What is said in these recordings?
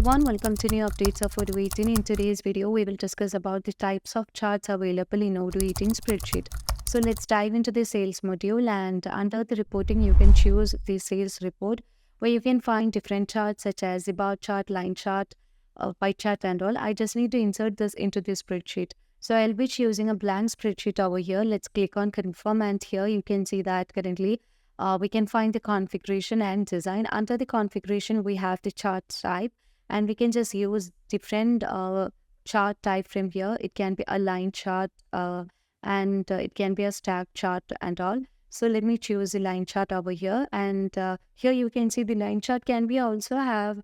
everyone, welcome to new updates of Odoo 18. In today's video, we will discuss about the types of charts available in Odoo 18 spreadsheet. So let's dive into the sales module, and under the reporting, you can choose the sales report where you can find different charts such as the bar chart, line chart, pie chart and all. I just need to insert this into the spreadsheet. So I'll be choosing a blank spreadsheet over here. Let's click on confirm, and here you can see that currently we can find the configuration and design. Under the configuration, we have the chart type, and we can just use different chart type from here. It can be a line chart and it can be a stack chart and all. So let me choose the line chart over here, and here you can see the line chart can be also have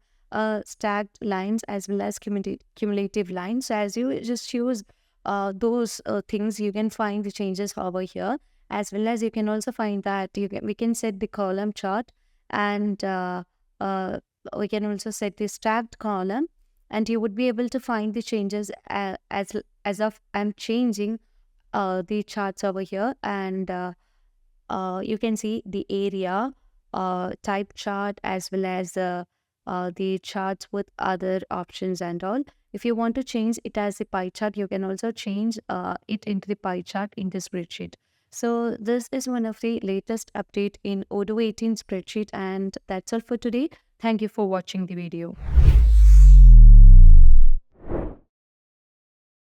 stacked lines as well as cumulative lines. So as you just choose those things, you can find the changes over here, as well as you can also find that we can set the column chart, and we can also set the stacked column, and you would be able to find the changes as of I'm changing the charts over here, and you can see the area type chart as well as the charts with other options and all. If you want to change it as a pie chart, you can also change it into the pie chart in the spreadsheet. So this is one of the latest update in Odoo 18 spreadsheet, and that's all for today. Thank you for watching the video.